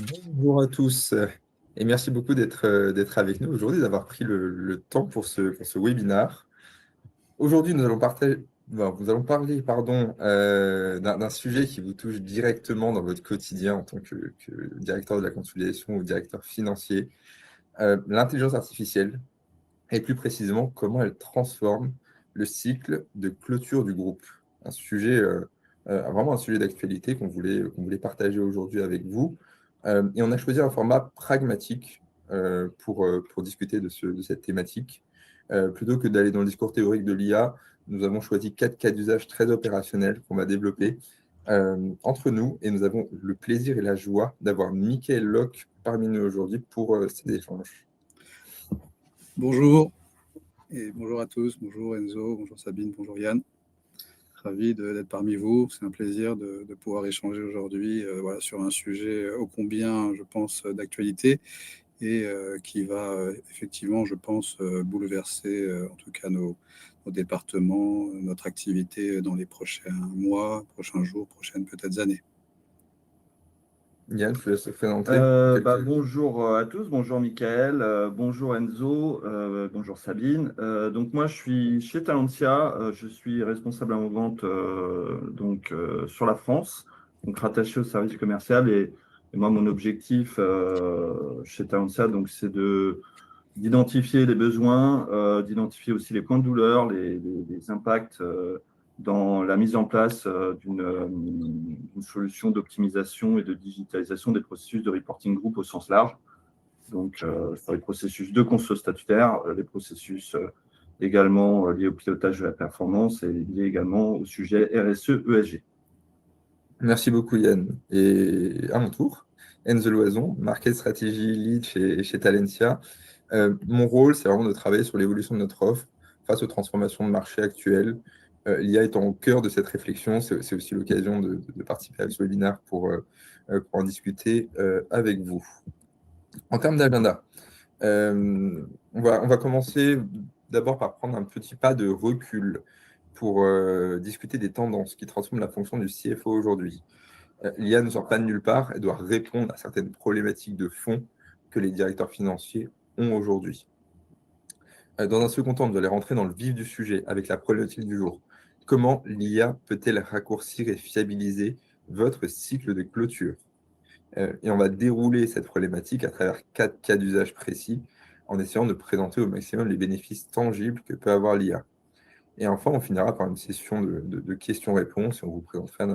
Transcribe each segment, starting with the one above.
Bonjour à tous et merci beaucoup d'être avec nous aujourd'hui, d'avoir pris le temps pour ce webinaire. Aujourd'hui, nous allons parler d'un sujet qui vous touche directement dans votre quotidien en tant que directeur de la consolidation ou directeur financier, l'intelligence artificielle et plus précisément comment elle transforme le cycle de clôture du groupe. Vraiment un sujet d'actualité qu'on voulait partager aujourd'hui avec vous. Et on a choisi un format pragmatique pour discuter de cette thématique. Plutôt que d'aller dans le discours théorique de l'IA, nous avons choisi 4 cas d'usage très opérationnels qu'on va développer entre nous. Et nous avons le plaisir et la joie d'avoir Michael Locke parmi nous aujourd'hui pour ces échanges. Bonjour, et bonjour à tous, bonjour Enzo, bonjour Sabine, bonjour Yann. Ravi d'être parmi vous, c'est un plaisir de pouvoir échanger aujourd'hui sur un sujet ô combien, je pense, d'actualité et qui va effectivement, je pense, bouleverser en tout cas nos départements, notre activité dans les prochains mois, prochains jours, prochaines peut-être années. Yann, je vous laisse te présenter. Bonjour à tous, bonjour Michael, bonjour Enzo, bonjour Sabine. Donc moi je suis chez Talentia, je suis responsable en vente sur la France, donc rattaché au service commercial et moi mon objectif chez Talentia c'est d'identifier les besoins, d'identifier aussi les points de douleur, les impacts dans la mise en place d'une solution d'optimisation et de digitalisation des processus de reporting group au sens large. Donc, sur les processus de conso statutaire, les processus également liés au pilotage de la performance et liés également au sujet RSE, ESG. Merci beaucoup Yann. Et à mon tour, Enzo Loison, Market Strategy Lead chez Talentia. Mon rôle, c'est vraiment de travailler sur l'évolution de notre offre face aux transformations de marché actuelles. L'IA étant au cœur de cette réflexion, c'est aussi l'occasion de participer à ce webinaire pour en discuter avec vous. En termes d'agenda, on va commencer d'abord par prendre un petit pas de recul pour discuter des tendances qui transforment la fonction du CFO aujourd'hui. L'IA ne sort pas de nulle part, elle doit répondre à certaines problématiques de fond que les directeurs financiers ont aujourd'hui. Dans un second temps, vous allez rentrer dans le vif du sujet avec la problématique du jour. Comment l'IA peut-elle raccourcir et fiabiliser votre cycle de clôture? Et on va dérouler cette problématique à travers 4 cas d'usage précis en essayant de présenter au maximum les bénéfices tangibles que peut avoir l'IA. Et enfin, on finira par une session de questions-réponses et on vous présentera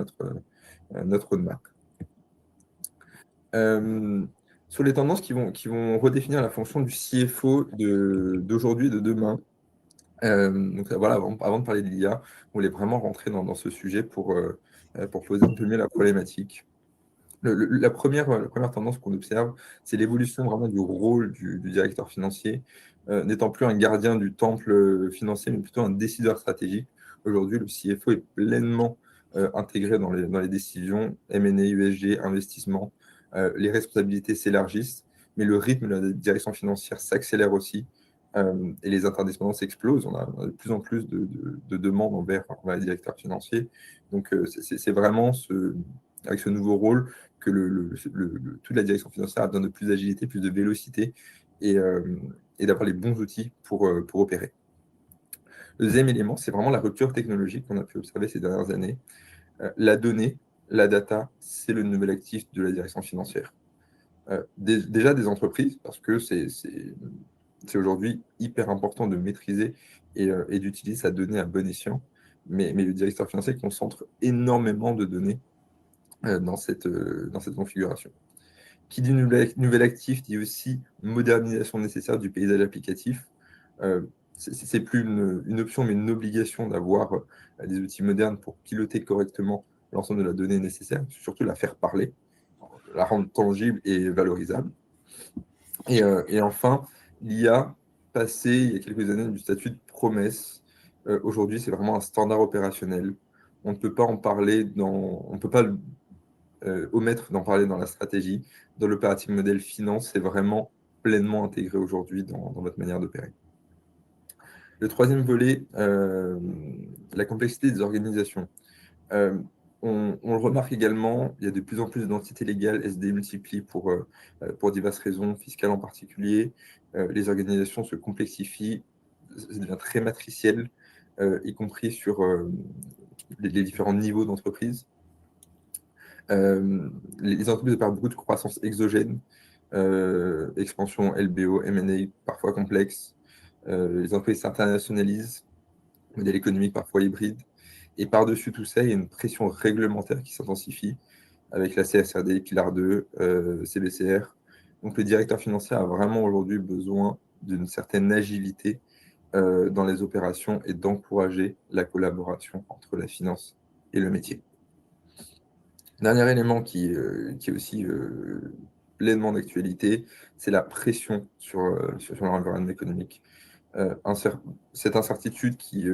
notre roadmap. Sur les tendances qui vont redéfinir la fonction du CFO d'aujourd'hui et de demain. Donc voilà, avant de parler de l'IA, on voulait vraiment rentrer dans ce sujet pour poser un peu mieux la problématique. La première tendance qu'on observe, c'est l'évolution vraiment du rôle du directeur financier, n'étant plus un gardien du temple financier, mais plutôt un décideur stratégique. Aujourd'hui, le CFO est pleinement intégré dans les décisions M&A, USG, investissement. Les responsabilités s'élargissent, mais le rythme de la direction financière s'accélère aussi et les interdépendances explosent. On a de plus en plus de demandes envers les directeurs financiers. Donc, c'est vraiment avec ce nouveau rôle que toute la direction financière a besoin de plus d'agilité, plus de vélocité et d'avoir les bons outils pour opérer. Le deuxième élément, c'est vraiment la rupture technologique qu'on a pu observer ces dernières années. La donnée, la data, c'est le nouvel actif de la direction financière. Déjà des entreprises, parce que c'est aujourd'hui hyper important de maîtriser et d'utiliser sa donnée à bon escient, mais le directeur financier concentre énormément de données dans cette configuration. Qui dit nouvel actif dit aussi modernisation nécessaire du paysage applicatif. C'est plus une option, mais une obligation d'avoir des outils modernes pour piloter correctement l'ensemble de la donnée nécessaire, surtout la faire parler, la rendre tangible et valorisable. Et enfin, l'IA, passé il y a quelques années du statut de promesse, aujourd'hui c'est vraiment un standard opérationnel. On ne peut pas en parler on ne peut pas omettre d'en parler dans la stratégie. Dans l'operating model finance, c'est vraiment pleinement intégré aujourd'hui dans votre manière d'opérer. Le troisième volet, la complexité des organisations. On le remarque également, il y a de plus en plus d'entités légales, elles se démultiplient pour diverses raisons, fiscales en particulier. Les organisations se complexifient, ça devient très matriciel, y compris sur les différents niveaux d'entreprise. Les entreprises par beaucoup de croissance exogène, expansion LBO, M&A parfois complexe. Les entreprises s'internationalisent, modèle économique parfois hybride. Et par-dessus tout ça, il y a une pression réglementaire qui s'intensifie avec la CSRD, Pilar 2, CBCR. Donc le directeur financier a vraiment aujourd'hui besoin d'une certaine agilité dans les opérations et d'encourager la collaboration entre la finance et le métier. Dernier élément qui est aussi pleinement d'actualité, c'est la pression sur l'environnement économique. Cette incertitude qui est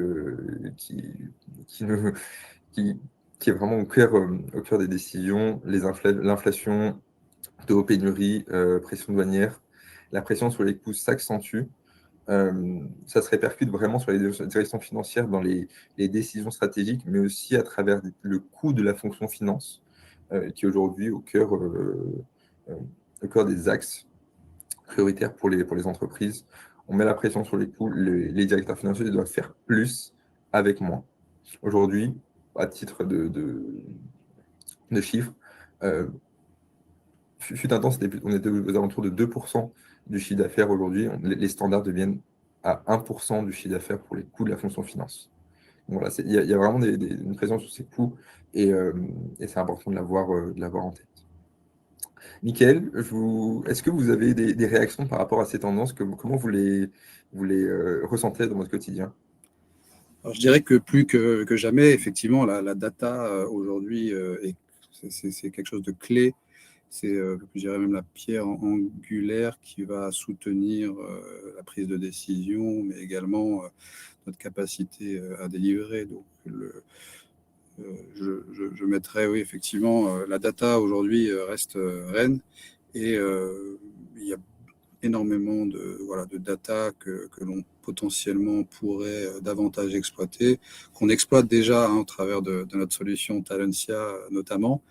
vraiment au cœur des décisions, l'inflation, taux de pénurie, pression douanière, la pression sur les coûts s'accentue. Ça se répercute vraiment sur les directions financières dans les décisions stratégiques, mais aussi à travers le coût de la fonction finance, qui est aujourd'hui au cœur des axes prioritaires pour les entreprises. On met la pression sur les coûts, les directeurs financiers doivent faire plus avec moins. Aujourd'hui, à titre de chiffres, fut un temps, on était aux alentours de 2% du chiffre d'affaires. Aujourd'hui, les standards deviennent à 1% du chiffre d'affaires pour les coûts de la fonction finance. Donc voilà, il y a vraiment une pression sur ces coûts et c'est important de l'avoir en tête. Michael, est-ce que vous avez des réactions par rapport à ces tendances? Comment vous les ressentez dans votre quotidien? Alors, je dirais que plus que jamais, effectivement, la data aujourd'hui, c'est quelque chose de clé. C'est, je dirais même la pierre angulaire qui va soutenir la prise de décision, mais également notre capacité à délivrer. Donc, je mettrais, oui, effectivement, la data aujourd'hui reste reine et il y a énormément de data que l'on potentiellement pourrait davantage exploiter, qu'on exploite déjà au travers de notre solution Talentia notamment,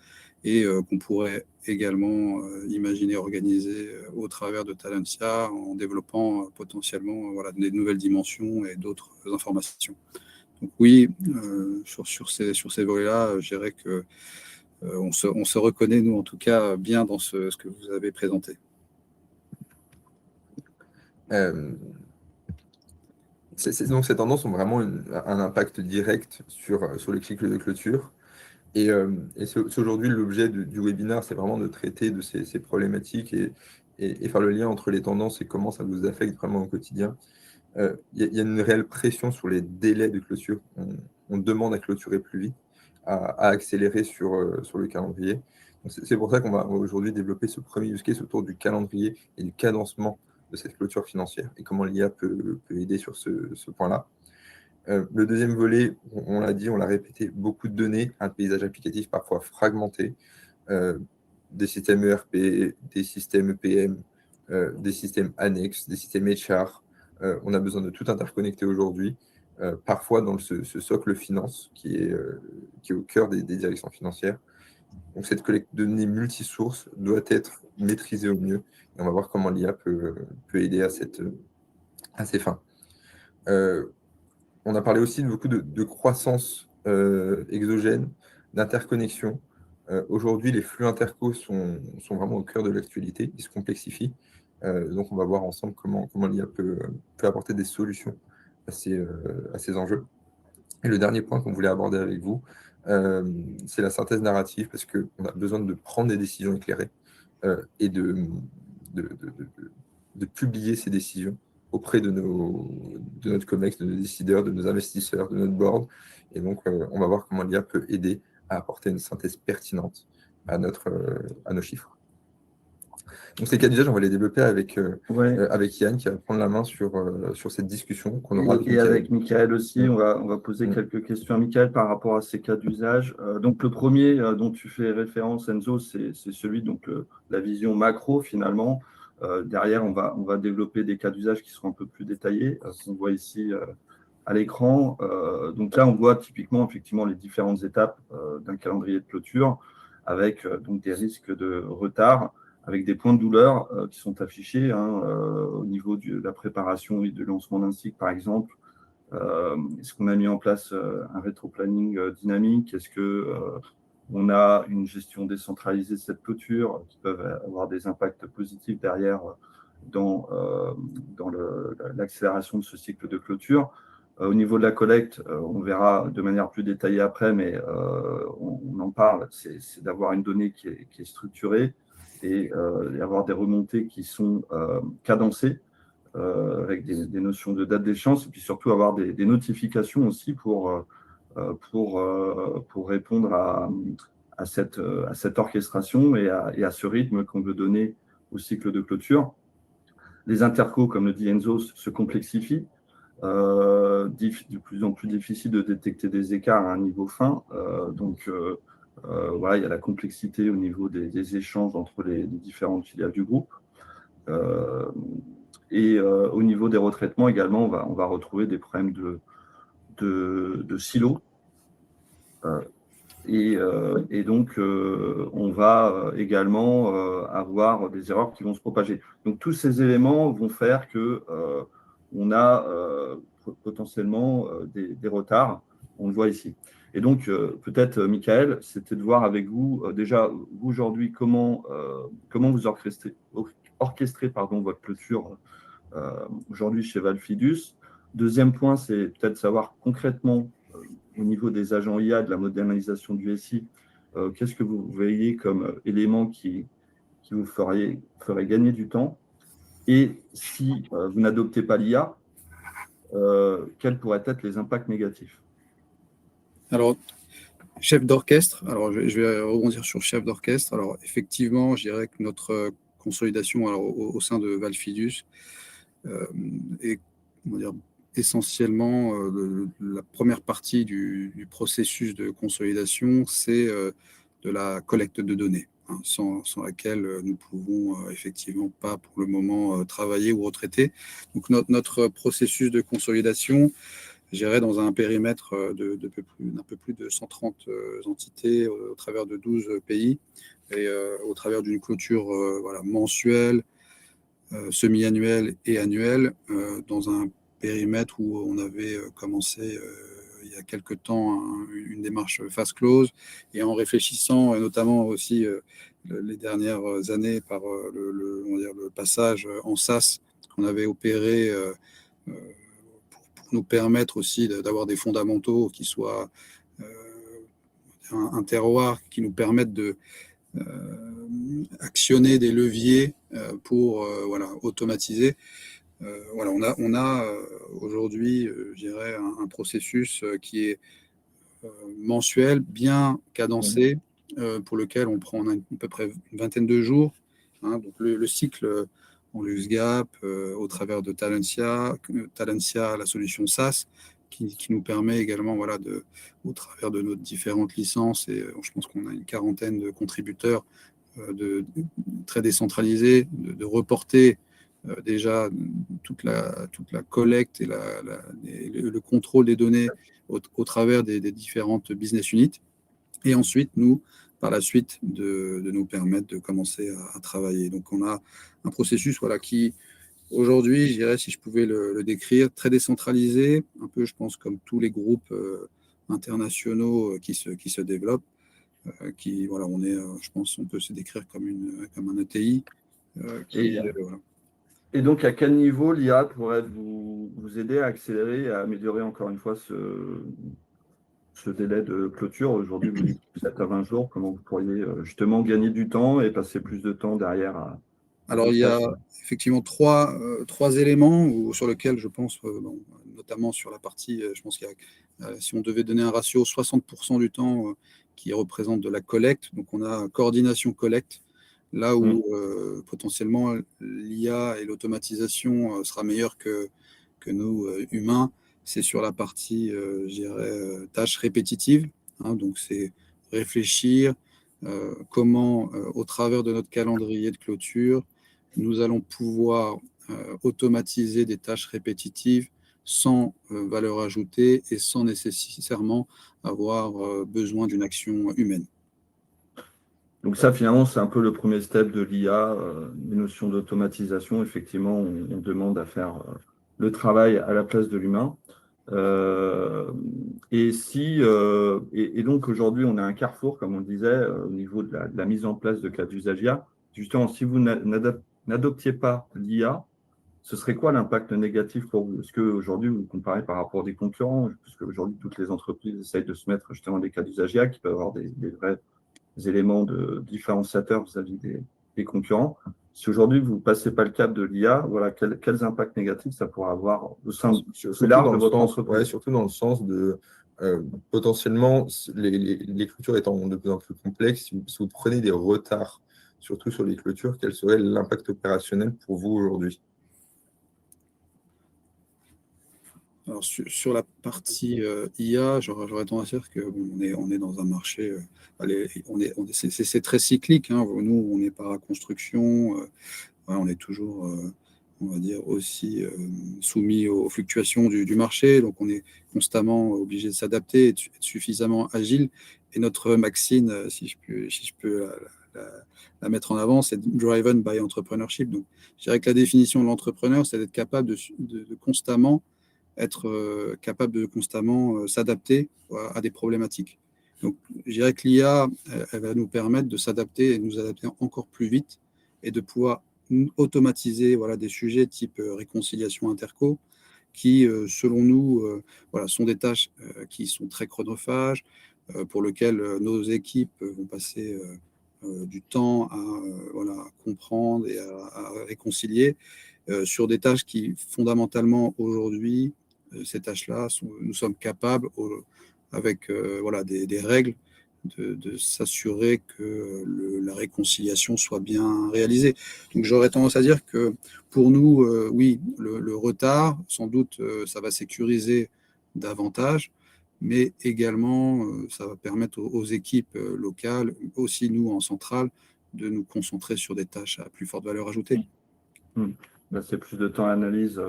et qu'on pourrait également imaginer organiser au travers de Talentia en développant potentiellement des nouvelles dimensions et d'autres informations. Donc oui, sur ces volets-là, je dirais que on se reconnaît, nous en tout cas, bien dans ce que vous avez présenté. Donc ces tendances ont vraiment un impact direct sur les cycles de clôture. Et c'est aujourd'hui l'objet du webinaire, c'est vraiment de traiter de ces problématiques et faire le lien entre les tendances et comment ça vous affecte vraiment au quotidien. Il y a une réelle pression sur les délais de clôture. On demande à clôturer plus vite, à accélérer sur le calendrier. C'est pour ça qu'on va aujourd'hui développer ce premier use case autour du calendrier et du cadencement de cette clôture financière et comment l'IA peut aider sur ce point-là. Le deuxième volet, on l'a dit, on l'a répété, beaucoup de données, un paysage applicatif parfois fragmenté, des systèmes ERP, des systèmes EPM, des systèmes annexes, des systèmes HR. On a besoin de tout interconnecter aujourd'hui, parfois dans ce socle finance qui est au cœur des directions financières. Donc cette collecte de données multisources doit être maîtrisée au mieux. Et on va voir comment l'IA peut aider à ces fins. On a parlé aussi de beaucoup de croissance exogène, d'interconnexion. Aujourd'hui, les flux interco sont vraiment au cœur de l'actualité, ils se complexifient. Donc, on va voir ensemble comment l'IA peut apporter des solutions à ces enjeux. Et le dernier point qu'on voulait aborder avec vous, c'est la synthèse narrative, parce qu'on a besoin de prendre des décisions éclairées et de publier ces décisions auprès de notre COMEX, de nos décideurs, de nos investisseurs, de notre board. Et donc, on va voir comment l'IA peut aider à apporter une synthèse pertinente à nos chiffres. Donc, ces cas d'usage, on va les développer avec Yann qui va prendre la main sur cette discussion qu'on aura avec Michael. Avec Michael aussi, on va poser quelques questions à Michael par rapport à ces cas d'usage. Donc, le premier dont tu fais référence, Enzo, c'est celui, donc la vision macro finalement. Derrière, on va développer des cas d'usage qui seront un peu plus détaillés. On voit ici à l'écran. Donc là, on voit typiquement effectivement les différentes étapes d'un calendrier de clôture avec donc des risques de retard, avec des points de douleur qui sont affichés au niveau de la préparation et du lancement d'un cycle, par exemple. Est-ce qu'on a mis en place un rétro-planning dynamique? Est-ce qu'on a une gestion décentralisée de cette clôture qui peuvent avoir des impacts positifs derrière dans l'accélération de ce cycle de clôture? Au niveau de la collecte, on verra de manière plus détaillée après, mais on en parle, c'est d'avoir une donnée qui est structurée et avoir des remontées qui sont cadencées avec des notions de date d'échéance, et puis surtout avoir des notifications aussi pour répondre à cette orchestration et à ce rythme qu'on veut donner au cycle de clôture. Les intercos, comme le dit Enzo, se complexifient. De plus en plus difficile de détecter des écarts à un niveau fin. Voilà, il y a la complexité au niveau des échanges entre les différentes filiales du groupe. Au niveau des retraitements également, on va retrouver des problèmes de silos. Donc, on va également avoir des erreurs qui vont se propager. Donc, tous ces éléments vont faire qu'on a potentiellement des retards. On le voit ici. Et donc, peut-être, Michael, c'était de voir avec vous, déjà, vous aujourd'hui, comment vous orchestrez votre clôture aujourd'hui chez Valfidus. Deuxième point, c'est peut-être savoir concrètement au niveau des agents IA, de la modernisation du SI, qu'est-ce que vous voyez comme éléments qui vous ferait gagner du temps? Et si vous n'adoptez pas l'IA, quels pourraient être les impacts négatifs? Alors, chef d'orchestre, alors je vais rebondir sur chef d'orchestre. Alors, effectivement, je dirais que notre consolidation au sein de Valfidus est, on va dire, essentiellement la première partie du processus de consolidation, c'est de la collecte de données, sans laquelle nous ne pouvons effectivement pas pour le moment travailler ou retraiter. Donc notre processus de consolidation, je dirais, dans un périmètre d'un peu plus de 130 entités au travers de 12 pays et au travers d'une clôture mensuelle, semi-annuelle et annuelle, dans un périmètre où on avait commencé il y a quelque temps une démarche fast close, et en réfléchissant notamment aussi les dernières années par le passage en SaaS qu'on avait opéré pour nous permettre aussi d'avoir des fondamentaux qui soient un terroir qui nous permettent de actionner des leviers pour automatiser. On a aujourd'hui, je dirais, un processus qui est mensuel, bien cadencé, pour lequel on prend à peu près une vingtaine de jours. Donc le cycle en LuxGap, au travers de Talentia, la solution SaaS, qui nous permet également, au travers de nos différentes licences, et je pense qu'on a une quarantaine de contributeurs très décentralisés, de reporter déjà toute la collecte et le contrôle des données au travers des différentes business units. Et ensuite, par la suite, de nous permettre de commencer à travailler. Donc, on a un processus qui, aujourd'hui, je dirais, si je pouvais le décrire, très décentralisé, un peu, je pense, comme tous les groupes internationaux qui se développent. On est, je pense, on peut se décrire comme un ETI. Et donc, à quel niveau l'IA pourrait vous aider à accélérer, à améliorer encore une fois ce délai de clôture? Aujourd'hui, vous dites 7 à 20 jours. Comment vous pourriez justement gagner du temps et passer plus de temps derrière Alors, il y a effectivement trois éléments sur lesquels je pense, notamment sur la partie, je pense qu'il y a, si on devait donner un ratio, 60% du temps qui représente de la collecte. Donc, on a coordination collecte, là où potentiellement l'IA et l'automatisation sera meilleure que nous, humains. C'est sur la partie, je dirais, tâches répétitives. Donc, c'est réfléchir comment, au travers de notre calendrier de clôture, nous allons pouvoir automatiser des tâches répétitives sans valeur ajoutée et sans nécessairement avoir besoin d'une action humaine. Donc ça, finalement, c'est un peu le premier step de l'IA, les notions d'automatisation. Effectivement, on demande à faire le travail à la place de l'humain. Et donc aujourd'hui, on a un carrefour, comme on le disait, au niveau de la mise en place de cas d'usage IA. Justement, si vous n'adoptiez pas l'IA, ce serait quoi l'impact négatif pour vous? Est-ce qu'aujourd'hui, vous comparez par rapport à des concurrents? Parce qu'aujourd'hui, toutes les entreprises essayent de se mettre justement des cas d'usage IA qui peuvent avoir des vrais éléments différenciateurs vis-à-vis des concurrents. Si aujourd'hui, vous ne passez pas le cap de l'IA, voilà, quels impacts négatifs ça pourra avoir au sein plus large de votre entreprise? Surtout dans le sens de potentiellement, les clôtures étant de plus en plus complexes, si vous prenez des retards, surtout sur les clôtures, quel serait l'impact opérationnel pour vous aujourd'hui? Alors sur la partie IA, j'aurais tendance à dire on est dans un marché, c'est très cyclique, hein. Nous, on est paraconstruction, on est toujours, on va dire, aussi soumis aux fluctuations du marché. Donc, on est constamment obligé de s'adapter, être suffisamment agile. Et notre maxime, si je peux la mettre en avant, c'est driven by entrepreneurship. Donc, je dirais que la définition de l'entrepreneur, c'est d'être capable de constamment s'adapter à des problématiques. Donc, je dirais que l'IA, elle va nous permettre de s'adapter et de nous adapter encore plus vite et de pouvoir automatiser des sujets type réconciliation interco qui, selon nous, sont des tâches qui sont très chronophages, pour lesquelles nos équipes vont passer du temps à comprendre et à réconcilier sur des tâches qui, fondamentalement, aujourd'hui, ces tâches-là, nous sommes capables, avec des règles, de s'assurer que la réconciliation soit bien réalisée. Donc j'aurais tendance à dire que pour nous, oui, le retard, sans doute, ça va sécuriser davantage, mais également, ça va permettre aux équipes locales, aussi nous en centrale, de nous concentrer sur des tâches à plus forte valeur ajoutée. Là, c'est plus de temps à l'analyse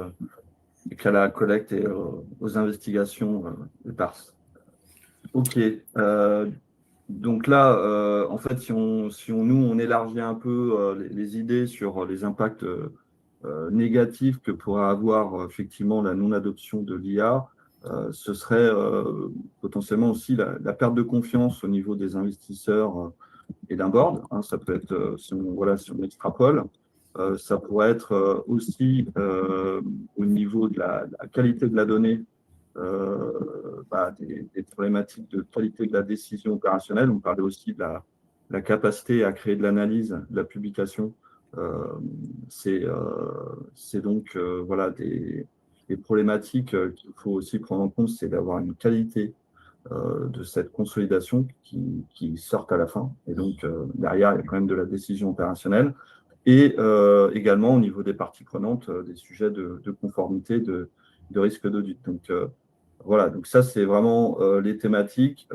qu'à la collecte et aux investigations éparses. Ok. Donc là, en fait, si on élargit un peu les idées sur les impacts négatifs que pourrait avoir effectivement la non-adoption de l'IA, ce serait potentiellement aussi la perte de confiance au niveau des investisseurs et d'un board. Hein. Ça peut être, si on extrapole, ça pourrait être aussi au niveau de la qualité de la donnée, des problématiques de qualité de la décision opérationnelle. On parlait aussi de la capacité à créer de l'analyse, de la publication. C'est donc des problématiques qu'il faut aussi prendre en compte, c'est d'avoir une qualité de cette consolidation qui sortent à la fin. Et donc, derrière, il y a quand même de la décision opérationnelle. Et également, au niveau des parties prenantes, des sujets de conformité, de risque d'audit. Donc, voilà, donc ça, c'est vraiment les thématiques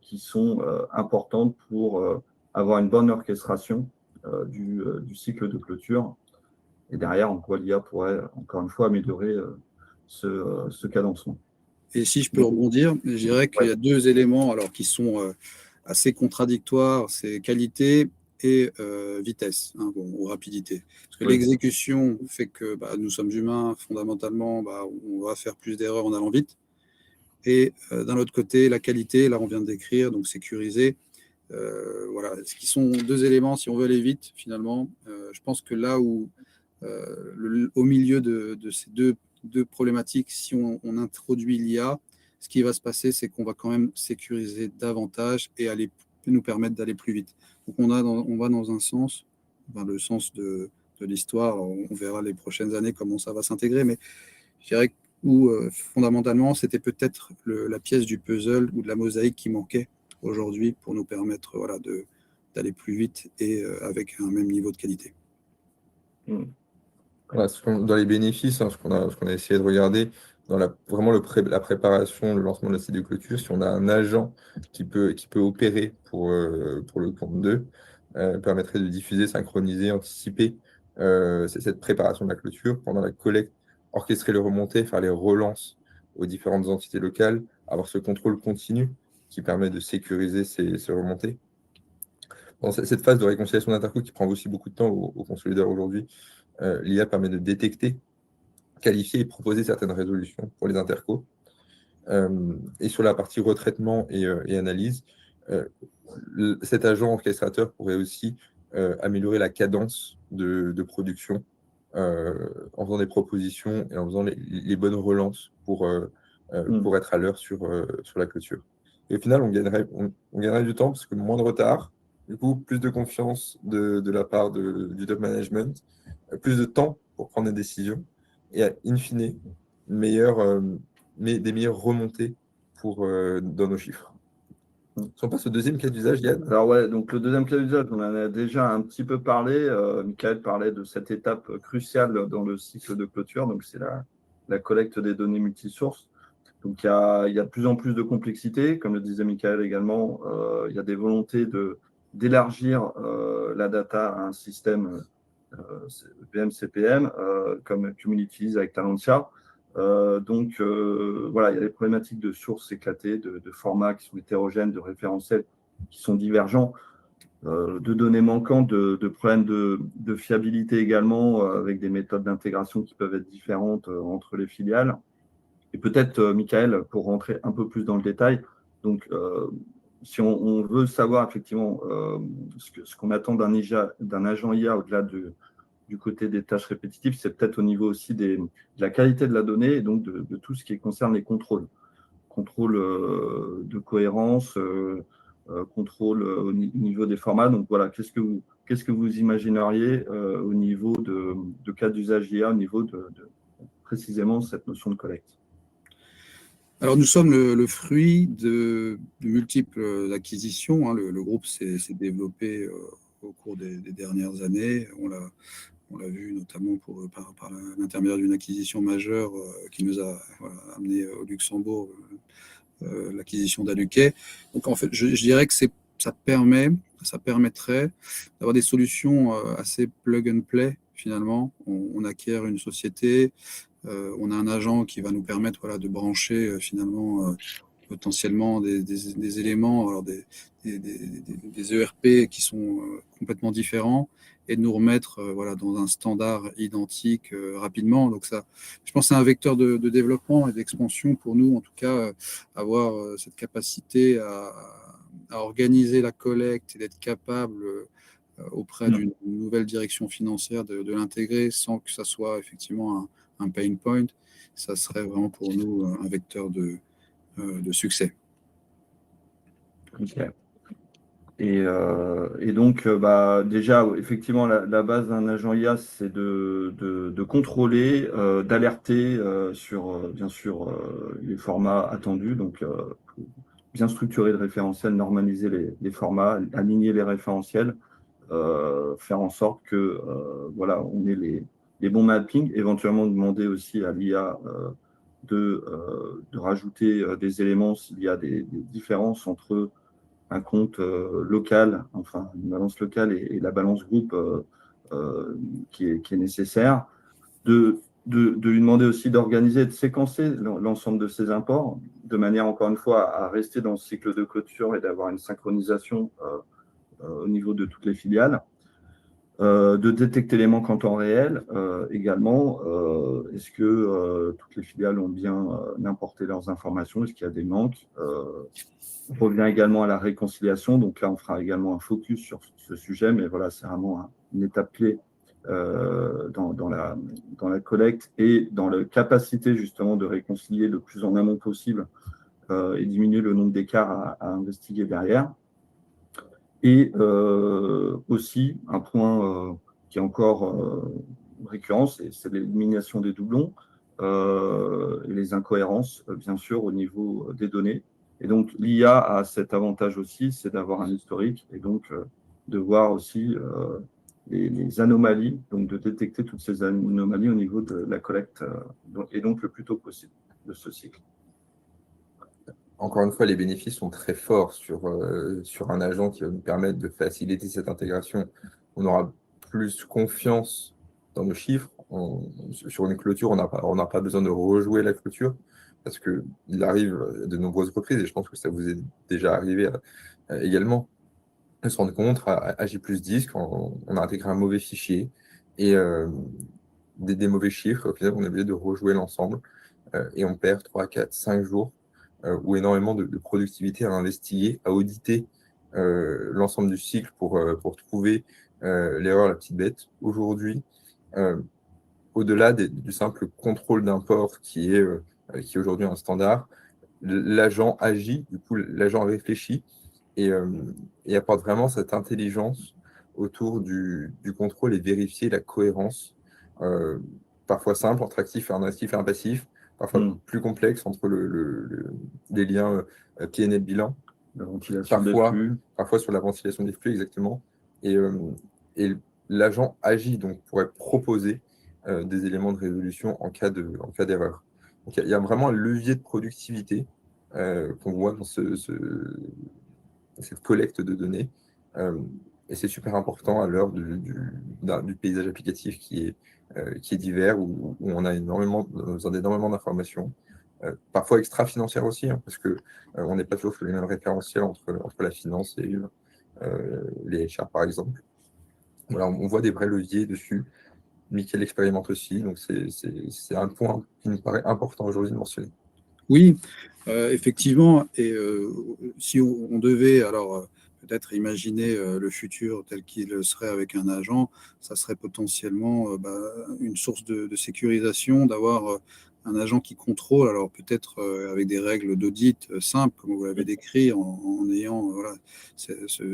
qui sont importantes pour avoir une bonne orchestration du cycle de clôture. Et derrière, en quoi l'IA pourrait, encore une fois, améliorer ce cadencement. Et si je peux rebondir, je dirais qu'il y a deux éléments qui sont assez contradictoires, c'est qualité et vitesse, ou rapidité. Parce que l'exécution fait que nous sommes humains, fondamentalement, on va faire plus d'erreurs en allant vite. Et d'un autre côté, la qualité, là on vient de décrire, donc sécuriser. Ce qui sont deux éléments, si on veut aller vite, finalement, je pense que là où, au milieu de ces deux problématiques, si on introduit l'IA, ce qui va se passer, c'est qu'on va quand même sécuriser davantage et nous permettre d'aller plus vite. Donc on va dans un sens, le sens de l'histoire, on verra les prochaines années comment ça va s'intégrer, mais je dirais où fondamentalement, c'était peut-être la pièce du puzzle ou de la mosaïque qui manquait aujourd'hui pour nous permettre d'aller plus vite et avec un même niveau de qualité. Voilà, dans les bénéfices, ce qu'on a essayé de regarder, dans vraiment la préparation, le lancement de la site de clôture, si on a un agent qui peut opérer pour le compte d'eux, permettrait de diffuser, synchroniser, anticiper cette préparation de la clôture pendant la collecte orchestrer les remontées, faire les relances aux différentes entités locales, avoir ce contrôle continu qui permet de sécuriser ces remontées. Dans cette phase de réconciliation d'interco qui prend aussi beaucoup de temps aux consolideurs aujourd'hui, l'IA permet de détecter, qualifier et proposer certaines résolutions pour les intercos. Et sur la partie retraitement et analyse, cet agent orchestrateur pourrait aussi améliorer la cadence de production en faisant des propositions et en faisant les bonnes relances pour être à l'heure sur la clôture. Et au final, on gagnerait du temps parce que moins de retard, du coup, plus de confiance de la part du top management, plus de temps pour prendre des décisions et in fine, des meilleures remontées dans nos chiffres. Si on passe au deuxième cas d'usage, Yann. Alors ouais, donc le deuxième cas d'usage, on en a déjà un petit peu parlé. Michael parlait de cette étape cruciale dans le cycle de clôture, donc c'est la collecte des données multisources. Donc il y a de plus en plus de complexité, comme le disait Michael également. Il y a des volontés d'élargir la data à un système VM-CPM, comme on utilise avec Talentia. Donc voilà, il y a des problématiques de sources éclatées, de formats qui sont hétérogènes, de référentiels qui sont divergents, de données manquantes, de problèmes de fiabilité également, avec des méthodes d'intégration qui peuvent être différentes entre les filiales. Et peut-être, Michael, pour rentrer un peu plus dans le détail, donc si on veut savoir effectivement ce qu'on attend d'un agent IA au-delà du côté des tâches répétitives, c'est peut-être au niveau aussi de la qualité de la donnée et donc de tout ce qui concerne les contrôles. Contrôle de cohérence, contrôle au niveau des formats. Donc voilà, qu'est-ce que vous imagineriez au niveau de cas d'usage IA, au niveau de précisément cette notion de collecte? Alors, nous sommes le fruit de multiples acquisitions. Le groupe s'est développé au cours des dernières années. On l'a vu notamment par l'intermédiaire d'une acquisition majeure qui nous a amené au Luxembourg, l'acquisition d'Aluquet. Donc, en fait, je dirais que ça permettrait d'avoir des solutions assez plug and play, finalement. On acquiert une société, on a un agent qui va nous permettre de brancher finalement potentiellement des éléments, alors des ERP qui sont complètement différents et de nous remettre dans un standard identique rapidement. Donc ça, je pense que c'est un vecteur de développement et d'expansion pour nous, en tout cas, avoir cette capacité à organiser la collecte et d'être capable auprès d'une nouvelle direction financière de l'intégrer sans que ça soit effectivement un pain point. Ça serait vraiment pour nous un vecteur de succès. Okay. Et donc, déjà, effectivement, la base d'un agent IA, c'est de contrôler, d'alerter sur, bien sûr, les formats attendus. Donc, bien structurer le référentiel, normaliser les formats, aligner les référentiels, faire en sorte que, voilà, on ait les bons mappings, éventuellement demander aussi à l'IA de rajouter des éléments s'il y a des différences entre un compte local, enfin une balance locale et la balance groupe qui est nécessaire, de lui demander aussi d'organiser et de séquencer l'ensemble de ces imports, de manière encore une fois à rester dans ce cycle de clôture et d'avoir une synchronisation au niveau de toutes les filiales. De détecter les manques en temps réel également. Est-ce que toutes les filiales ont bien importé leurs informations? Est-ce qu'il y a des manques? On revient également à la réconciliation. Donc là, on fera également un focus sur ce sujet, mais voilà, c'est vraiment une étape clé dans la collecte et dans la capacité justement de réconcilier le plus en amont possible et diminuer le nombre d'écarts à investiguer derrière. Et aussi, un point qui est encore récurrent, c'est l'élimination des doublons et les incohérences, bien sûr, au niveau des données. Et donc, l'IA a cet avantage aussi, c'est d'avoir un historique et donc de voir aussi les anomalies, donc de détecter toutes ces anomalies au niveau de la collecte et donc le plus tôt possible de ce cycle. Encore une fois, les bénéfices sont très forts sur un agent qui va nous permettre de faciliter cette intégration. On aura plus confiance dans nos chiffres, sur une clôture, on n'a pas besoin de rejouer la clôture, parce qu'il arrive de nombreuses reprises, et je pense que ça vous est déjà arrivé également, de se rendre compte à J+10 quand on a intégré un mauvais fichier et des mauvais chiffres. Au final, on est obligé de rejouer l'ensemble et on perd 3, 4, 5 jours ou énormément de productivité à investiguer, à auditer l'ensemble du cycle pour trouver l'erreur, la petite bête. Aujourd'hui, au-delà du simple contrôle d'import qui est aujourd'hui un standard, l'agent agit, du coup, l'agent réfléchit et, et apporte vraiment cette intelligence autour du contrôle et vérifier la cohérence, euh, parfois simple entre actif et un actif et un passif, parfois plus complexe entre les liens PNL bilan, La ventilation des parfois, flux. parfois sur la ventilation des flux exactement. Et l'agent agit donc pourrait proposer des éléments de résolution en cas d'erreur. Donc il y a vraiment un levier de productivité qu'on voit dans cette collecte de données. Et c'est super important à l'heure du paysage applicatif qui est divers, où on a besoin d'énormément d'informations, parfois extra-financières aussi, hein, parce qu'on n'est pas toujours sur les mêmes référentiels entre la finance et les HR, par exemple. Voilà, on voit des vrais leviers dessus. Mickaël expérimente aussi, donc c'est un point qui nous paraît important aujourd'hui de mentionner. Oui, effectivement. Et si on devait alors peut-être imaginer le futur tel qu'il serait avec un agent, ça serait potentiellement une source de sécurisation d'avoir un agent qui contrôle, alors peut-être avec des règles d'audit simples, comme vous l'avez décrit, en ayant, voilà,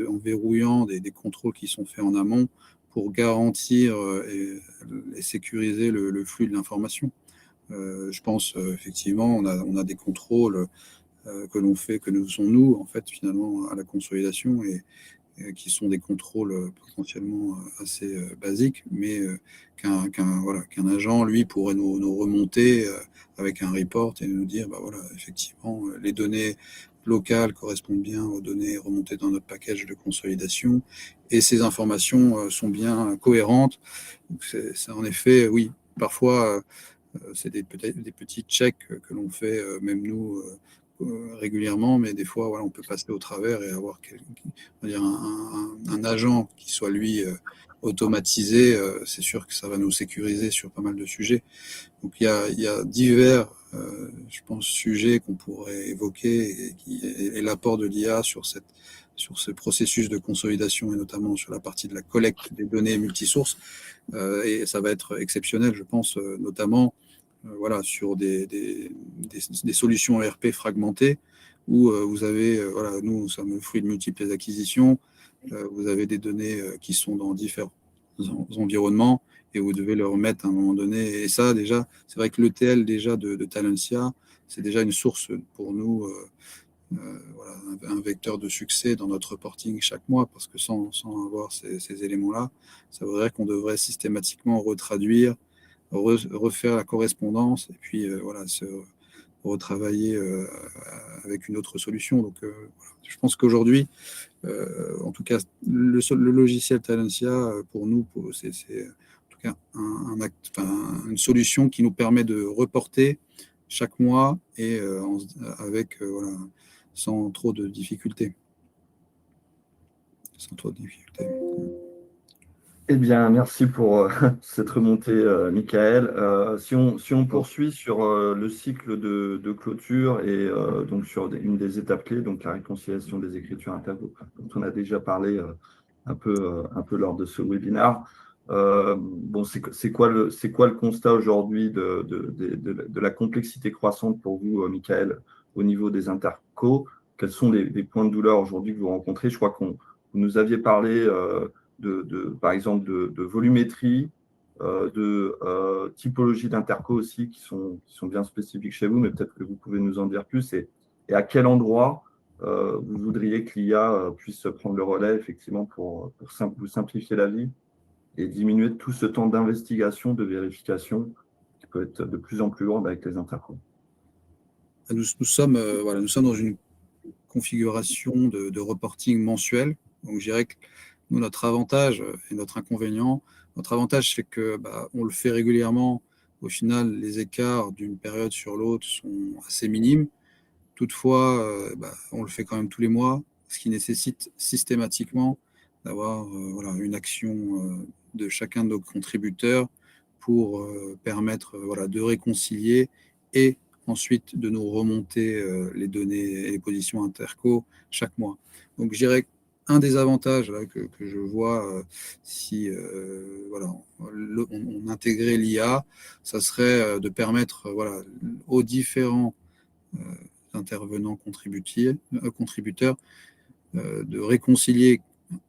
en verrouillant des contrôles qui sont faits en amont pour garantir et sécuriser le flux de l'information. Je pense effectivement, on a des contrôles que l'on fait, que nous faisons nous, en fait, finalement, à la consolidation, et qui sont des contrôles potentiellement assez basiques, mais qu'un agent, lui, pourrait nous remonter avec un report et nous dire, bah voilà, effectivement, les données locales correspondent bien aux données remontées dans notre package de consolidation, et ces informations sont bien cohérentes. Donc c'est en effet, oui, parfois, c'est peut-être des petits checks que l'on fait, même nous, régulièrement, mais des fois, voilà, on peut passer au travers et avoir on va dire un agent qui soit, lui, automatisé. C'est sûr que ça va nous sécuriser sur pas mal de sujets. Donc, il y a divers, je pense, sujets qu'on pourrait évoquer, et l'apport de l'IA sur ce processus de consolidation, et notamment sur la partie de la collecte des données multisources. Et ça va être exceptionnel, je pense, notamment voilà, sur des solutions ERP fragmentées où vous avez, voilà, nous sommes le fruit de multiples acquisitions, vous avez des données qui sont dans différents environnements et vous devez le remettre à un moment donné. Et ça, déjà, c'est vrai que l'ETL déjà de Talentia, c'est déjà une source pour nous, voilà, un vecteur de succès dans notre reporting chaque mois, parce que sans avoir ces éléments-là, ça voudrait qu'on devrait systématiquement retraduire, refaire la correspondance, et puis voilà, se retravailler avec une autre solution. Donc voilà. Je pense qu'aujourd'hui, en tout cas, le logiciel Talentia, pour nous, c'est en tout cas une solution qui nous permet de reporter chaque mois, et avec voilà, sans trop de difficultés. Sans trop de difficultés. Eh bien, merci pour cette remontée, Michael. Si on poursuit sur le cycle de clôture et donc sur une des étapes clés, donc la réconciliation des écritures internes, dont on a déjà parlé un peu lors de ce webinaire. Bon, c'est quoi le constat aujourd'hui de la complexité croissante pour vous, Michael, au niveau des intercos? Quels sont les points de douleur aujourd'hui que vous rencontrez? Je crois vous nous aviez parlé par exemple, de volumétrie, de typologie d'interco aussi, qui sont bien spécifiques chez vous, mais peut-être que vous pouvez nous en dire plus. Et à quel endroit vous voudriez que l'IA puisse prendre le relais, effectivement, pour vous simplifier la vie et diminuer tout ce temps d'investigation, de vérification, qui peut être de plus en plus lourd avec les intercos. Nous sommes dans une configuration de reporting mensuel. Donc, je dirais que Nous, notre avantage et notre inconvénient, notre avantage, c'est que on le fait régulièrement. Au final, les écarts d'une période sur l'autre sont assez minimes. Toutefois, on le fait quand même tous les mois, ce qui nécessite systématiquement d'avoir une action de chacun de nos contributeurs pour permettre de réconcilier et ensuite de nous remonter les données et les positions interco chaque mois. Donc, je dirais un des avantages là, que je vois si on intégrait l'IA, ça serait de permettre aux différents intervenants contributeurs de réconcilier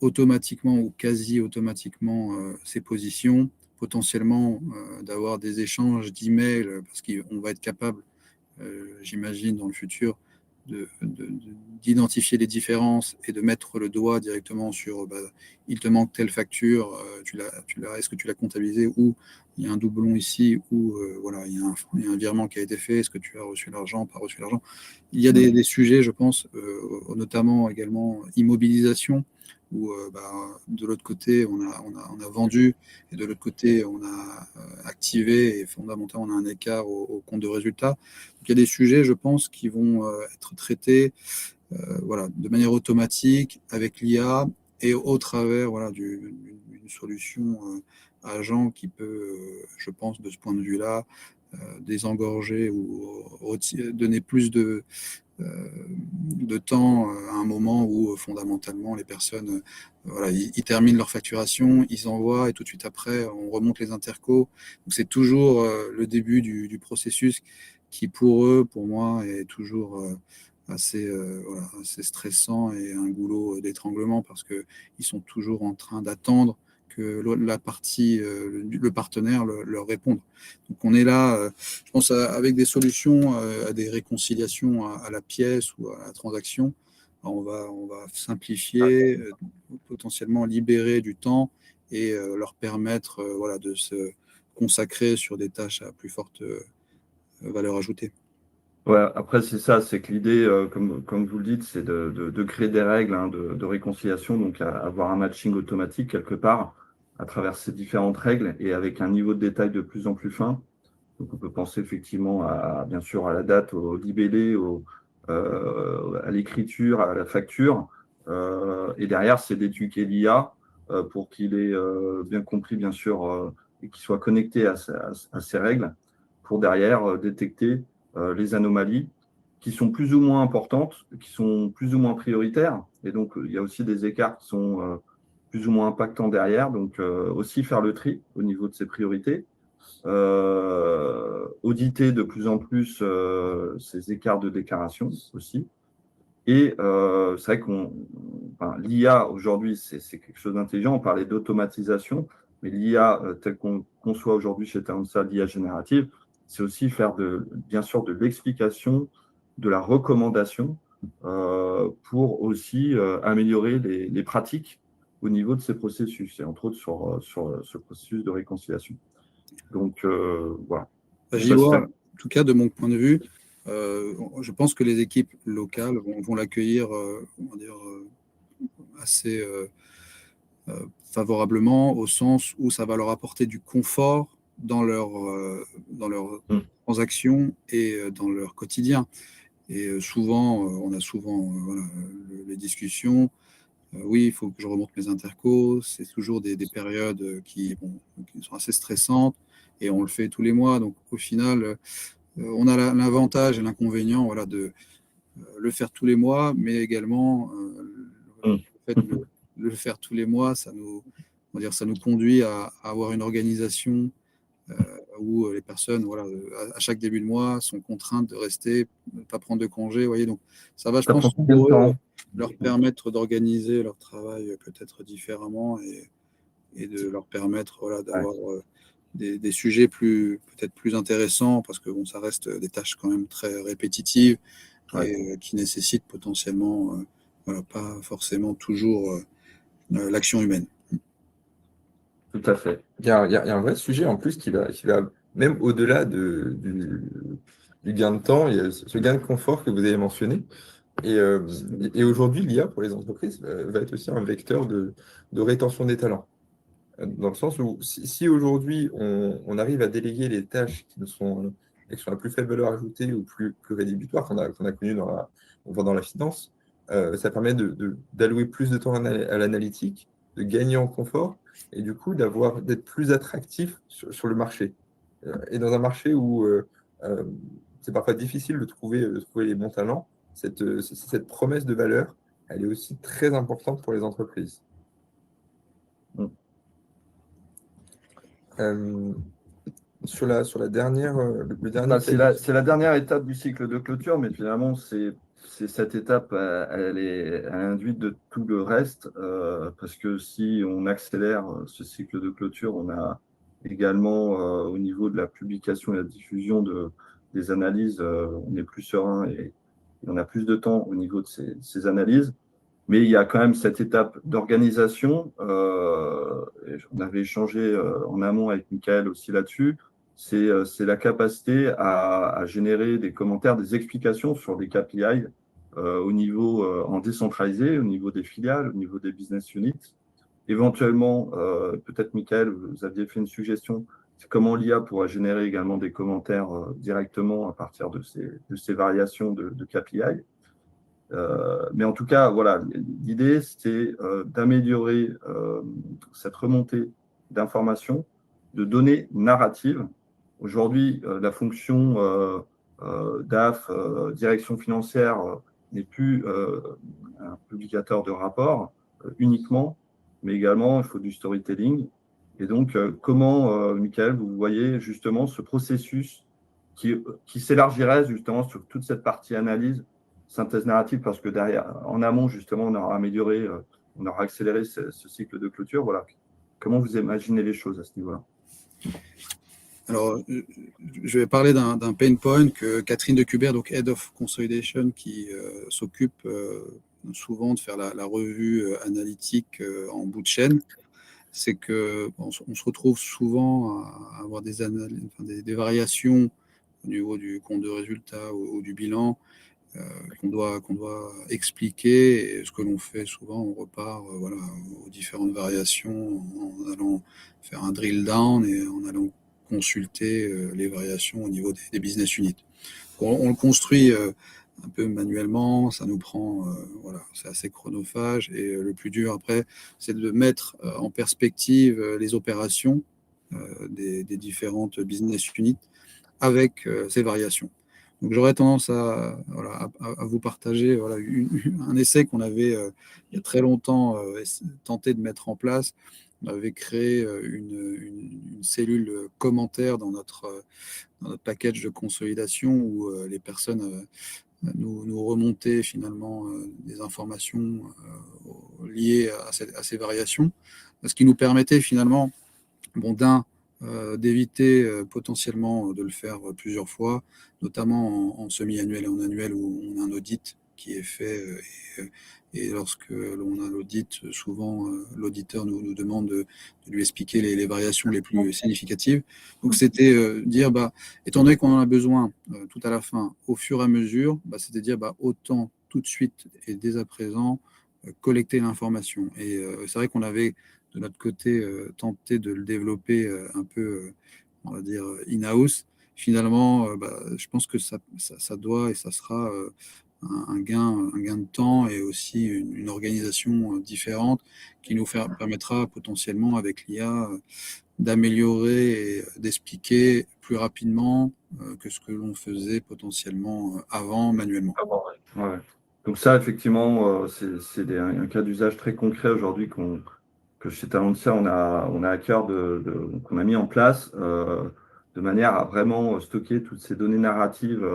automatiquement ou quasi automatiquement ces positions, potentiellement d'avoir des échanges d'emails, parce qu'on va être capable, j'imagine, dans le futur, d'identifier les différences et de mettre le doigt directement sur il te manque telle facture, est-ce que tu l'as comptabilisé, ou il y a un doublon ici, ou il y a un virement qui a été fait, est-ce que tu as reçu l'argent, pas reçu l'argent. Il y a des sujets, je pense, notamment également immobilisation, où de l'autre côté, on a vendu, et de l'autre côté, on a activé, et fondamentalement, on a un écart au compte de résultat. Donc, il y a des sujets, je pense, qui vont être traités de manière automatique avec l'IA et au travers d'une solution agent qui peut, je pense, de ce point de vue-là, désengorger ou donner plus de temps à un moment où fondamentalement les personnes ils terminent leur facturation, ils envoient et tout de suite après on remonte les intercos. Donc c'est toujours le début du processus qui pour eux, pour moi, est toujours assez stressant et un goulot d'étranglement parce qu'ils sont toujours en train d'attendre que la partie, le partenaire leur réponde. Donc on est là, je pense, avec des solutions à des réconciliations à la pièce ou à la transaction. On va simplifier, potentiellement libérer du temps et leur permettre de se consacrer sur des tâches à plus forte valeur ajoutée. Ouais, après, c'est ça, c'est que l'idée, comme vous le dites, c'est de créer des règles de réconciliation, donc avoir un matching automatique quelque part à travers ces différentes règles et avec un niveau de détail de plus en plus fin. Donc, on peut penser effectivement bien sûr, à la date, au libellé, à l'écriture, à la facture. Et derrière, c'est d'éduquer l'IA pour qu'il ait bien compris, bien sûr, et qu'il soit connecté à ces règles pour derrière détecter les anomalies qui sont plus ou moins importantes, qui sont plus ou moins prioritaires. Et donc, il y a aussi des écarts qui sont plus ou moins impactants derrière. Donc, aussi faire le tri au niveau de ces priorités. Auditer de plus en plus ces écarts de déclaration aussi. Et c'est vrai l'IA aujourd'hui, c'est quelque chose d'intelligent. On parlait d'automatisation, mais l'IA telle qu'on conçoit aujourd'hui chez Talentia, l'IA générative, c'est aussi faire bien sûr de l'explication, de la recommandation pour aussi améliorer les pratiques au niveau de ces processus, et entre autres sur ce processus de réconciliation. Donc, voilà. J'y vois, en tout cas, de mon point de vue, je pense que les équipes locales vont l'accueillir assez favorablement, au sens où ça va leur apporter du confort dans leurs transactions et dans leur quotidien. Et souvent, on a souvent les discussions. Oui, il faut que je remonte mes intercos. C'est toujours des périodes qui sont assez stressantes et on le fait tous les mois. Donc, au final, on a l'avantage et l'inconvénient de le faire tous les mois, mais également le fait de le faire tous les mois, ça nous conduit à avoir une organisation où les personnes, à chaque début de mois, sont contraintes de rester, ne pas prendre de congé. Voyez, donc ça va, je pense, pour eux, leur permettre d'organiser leur travail peut-être différemment et de leur permettre d'avoir des sujets peut-être plus intéressants, parce que ça reste des tâches quand même très répétitives et qui nécessitent potentiellement pas forcément toujours l'action humaine. Tout à fait. Il y a un vrai sujet en plus qui va même au-delà du gain de temps, il y a ce gain de confort que vous avez mentionné. Et aujourd'hui, l'IA pour les entreprises va être aussi un vecteur de rétention des talents. Dans le sens où si aujourd'hui on arrive à déléguer les tâches qui sont à plus faible valeur ajoutée ou plus rédhibitoires qu'on a connues dans la finance, ça permet d'allouer plus de temps à l'analytique, de gagner en confort et du coup d'être plus attractif sur le marché. Et dans un marché où euh, c'est parfois difficile de trouver les bons talents, cette promesse de valeur, elle est aussi très importante pour les entreprises. Mm. Euh, sur la dernière, le dernier Bah, cas c'est la dernière étape du cycle de clôture, mais finalement, c'est cette étape, elle est induite de tout le reste, parce que si on accélère ce cycle de clôture, on a également, au niveau de la publication et la diffusion des analyses, on est plus serein et on a plus de temps au niveau de ces analyses. Mais il y a quand même cette étape d'organisation. Et on avait échangé en amont avec Michael aussi là-dessus. C'est la capacité à générer des commentaires, des explications sur des KPI au niveau en décentralisé, au niveau des filiales, au niveau des business units. Éventuellement, peut-être Michael, vous aviez fait une suggestion, c'est comment l'IA pourra générer également des commentaires directement à partir de ces variations de KPI. Mais en tout cas, voilà, l'idée, c'est d'améliorer cette remontée d'informations, de données narratives. Aujourd'hui, la fonction DAF, direction financière, n'est plus un publicateur de rapports uniquement, mais également, il faut du storytelling. Et donc, comment, Michael, vous voyez justement ce processus qui s'élargirait justement sur toute cette partie analyse, synthèse narrative, parce que derrière, en amont, justement, on aura amélioré, on aura accéléré ce cycle de clôture. Voilà. Comment vous imaginez les choses à ce niveau-là? Alors, je vais parler d'un pain point que Catherine de Cuber, donc Head of Consolidation, qui s'occupe souvent de faire la revue analytique en bout de chaîne. C'est qu'on se retrouve souvent à avoir des variations au niveau du compte de résultat ou du bilan qu'on doit expliquer. Et ce que l'on fait souvent, on repart voilà, aux différentes variations en allant faire un drill down et en allant consulter les variations au niveau des business units. On le construit un peu manuellement, ça nous prend, voilà, c'est assez chronophage et le plus dur après, c'est de mettre en perspective les opérations des différentes business units avec ces variations. Donc j'aurais tendance voilà, à vous partager voilà, un essai qu'on avait il y a très longtemps tenté de mettre en place. On avait créé une cellule commentaire dans notre package de consolidation où les personnes nous remontaient finalement des informations liées à ces variations, ce qui nous permettait finalement, bon, d'éviter potentiellement de le faire plusieurs fois, notamment en semi-annuel et en annuel où on a un audit qui est fait. Et lorsque l'on a l'audit, souvent l'auditeur nous demande de lui expliquer les variations les plus significatives. Donc c'était dire, étant donné qu'on en a besoin tout à la fin, au fur et à mesure, c'était dire autant tout de suite et dès à présent collecter l'information. Et c'est vrai qu'on avait de notre côté tenter de le développer un peu, on va dire, in-house. Finalement, je pense que ça doit et ça sera un gain de temps et aussi une organisation différente qui nous permettra potentiellement avec l'IA d'améliorer et d'expliquer plus rapidement que ce que l'on faisait potentiellement avant manuellement. Ouais. Donc ça, effectivement, c'est un cas d'usage très concret aujourd'hui que chez Talentia, on a à cœur qu'on a mis en place de manière à vraiment stocker toutes ces données narratives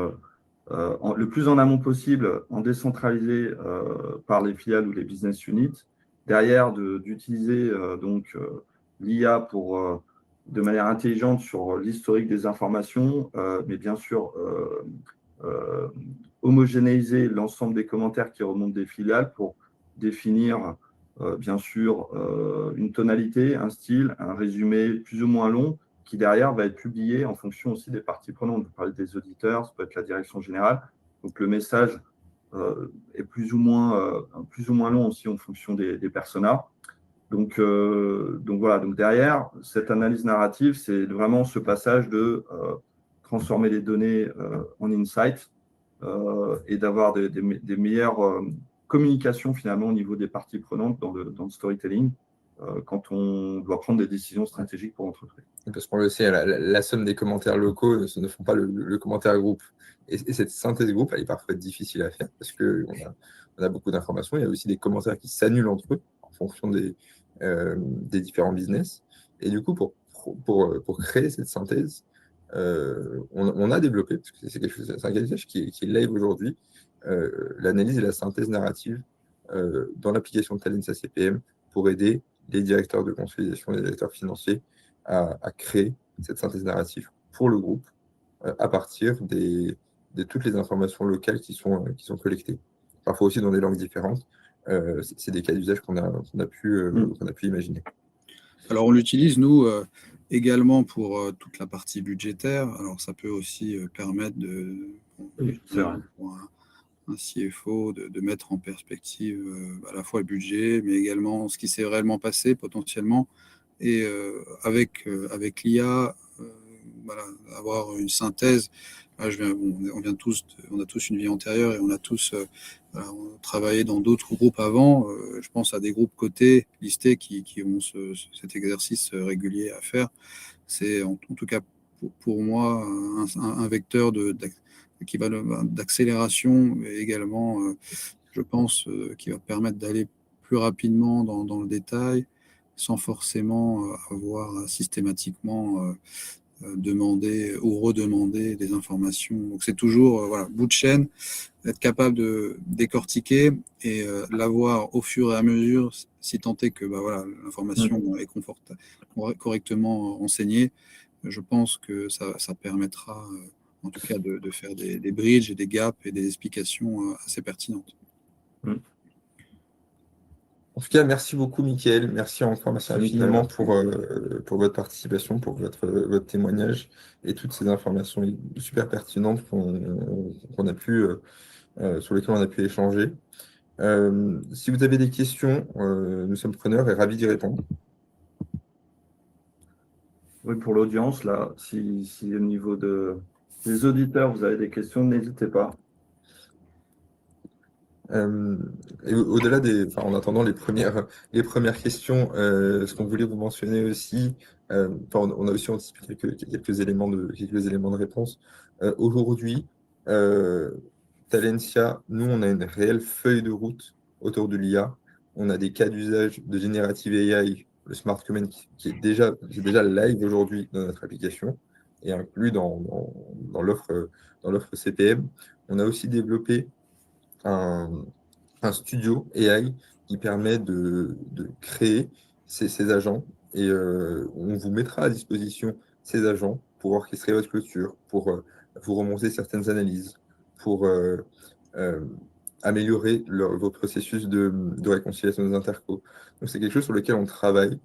le plus en amont possible, en décentralisé par les filiales ou les business units. Derrière, d'utiliser donc l'IA pour de manière intelligente sur l'historique des informations, mais bien sûr euh, homogénéiser l'ensemble des commentaires qui remontent des filiales pour définir bien sûr une tonalité, un style, un résumé plus ou moins long qui derrière va être publié en fonction aussi des parties prenantes. Vous parlez des auditeurs, ça peut être la direction générale. Donc le message est plus ou moins long aussi en fonction des personas. Donc voilà, donc derrière, cette analyse narrative, c'est vraiment ce passage de transformer les données en insights et d'avoir des meilleures communications finalement au niveau des parties prenantes dans le storytelling quand on doit prendre des décisions stratégiques pour l'entreprise. Parce qu'on le sait, la somme des commentaires locaux ne font pas le commentaire groupe. Et cette synthèse groupe, elle est parfois difficile à faire parce qu'on a beaucoup d'informations. Il y a aussi des commentaires qui s'annulent entre eux en fonction des différents business. Et du coup, pour créer cette synthèse, on a développé, parce que c'est un qualifiage qui est live aujourd'hui, l'analyse et la synthèse narrative dans l'application de Talentia CPM pour aider les directeurs de consolidation, les directeurs financiers à créer cette synthèse narrative pour le groupe à partir de toutes les informations locales qui sont collectées. Parfois aussi dans des langues différentes. C'est des cas d'usage qu'on a pu imaginer. Alors, on l'utilise, nous, également pour toute la partie budgétaire. Alors, ça peut aussi permettre pour un CFO de mettre en perspective à la fois le budget, mais également ce qui s'est réellement passé potentiellement. Et avec l'IA, voilà, avoir une synthèse. Là, on a tous une vie antérieure et on a tous on travaillé dans d'autres groupes avant. Je pense à des groupes cotés, listés, qui ont cet exercice régulier à faire. C'est en tout cas pour moi un vecteur d'accélération et également, je pense, qui va permettre d'aller plus rapidement dans le détail sans forcément avoir systématiquement demander ou redemander des informations. Donc c'est toujours bout de chaîne, être capable de décortiquer et l'avoir au fur et à mesure, si tant est que l'information est correctement renseignée. Je pense que ça permettra en tout cas de faire des bridges et des gaps et des explications assez pertinentes. En tout cas, merci beaucoup, Mickaël. Merci infiniment pour votre participation, pour votre témoignage et toutes ces informations super pertinentes qu'on a pu, sur lesquelles on a pu échanger. Si vous avez des questions, nous sommes preneurs et ravis d'y répondre. Oui, pour l'audience, là, si au niveau des auditeurs, vous avez des questions, n'hésitez pas. Et au-delà en attendant les premières questions, ce qu'on voulait vous mentionner aussi, on a aussi anticipé quelques éléments de réponse. Aujourd'hui, Talentia, nous, on a une réelle feuille de route autour de l'IA. On a des cas d'usage de Generative AI, le Smart Comment, qui est déjà live aujourd'hui dans notre application et inclus dans l'offre CPM. On a aussi développé un studio AI qui permet de créer ces agents et on vous mettra à disposition ces agents pour orchestrer votre clôture, pour vous remonter certaines analyses, pour améliorer vos processus de réconciliation des intercos. Donc c'est quelque chose sur lequel on travaille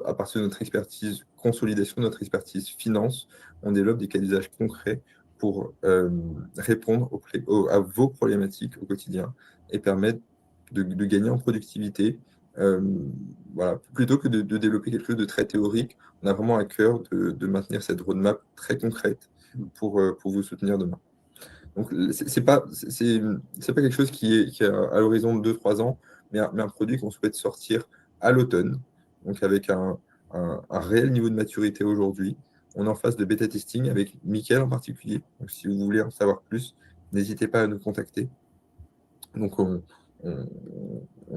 à partir de notre expertise consolidation, notre expertise finance. On développe des cas d'usage concrets pour répondre à vos problématiques au quotidien et permettre de gagner en productivité. Plutôt que de développer quelque chose de très théorique, on a vraiment à cœur de maintenir cette roadmap très concrète pour vous soutenir demain. Donc, c'est pas quelque chose qui est à l'horizon de 2-3 ans, mais un produit qu'on souhaite sortir à l'automne, donc avec un réel niveau de maturité aujourd'hui. On est en phase de bêta testing avec Mickaël en particulier. Donc, si vous voulez en savoir plus, n'hésitez pas à nous contacter. Donc, on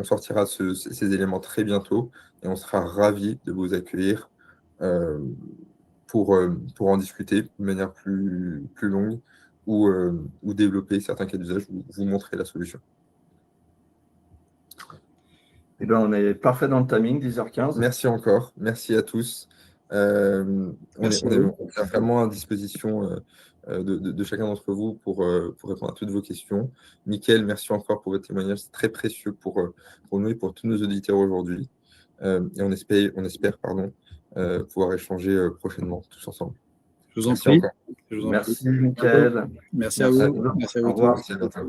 sortira ces éléments très bientôt et on sera ravis de vous accueillir pour en discuter de manière plus longue ou développer certains cas d'usage, vous montrer la solution. Eh bien, on est parfait dans le timing, 10h15. Merci encore, merci à tous. On est vraiment à disposition de chacun d'entre vous pour répondre à toutes vos questions. Mickaël, merci encore pour votre témoignage, c'est très précieux pour nous et pour tous nos auditeurs aujourd'hui. Et on espère pouvoir échanger prochainement tous ensemble. Je vous en prie. Merci, Mickaël. Merci à vous. Merci à vous. Au revoir. Merci à bientôt.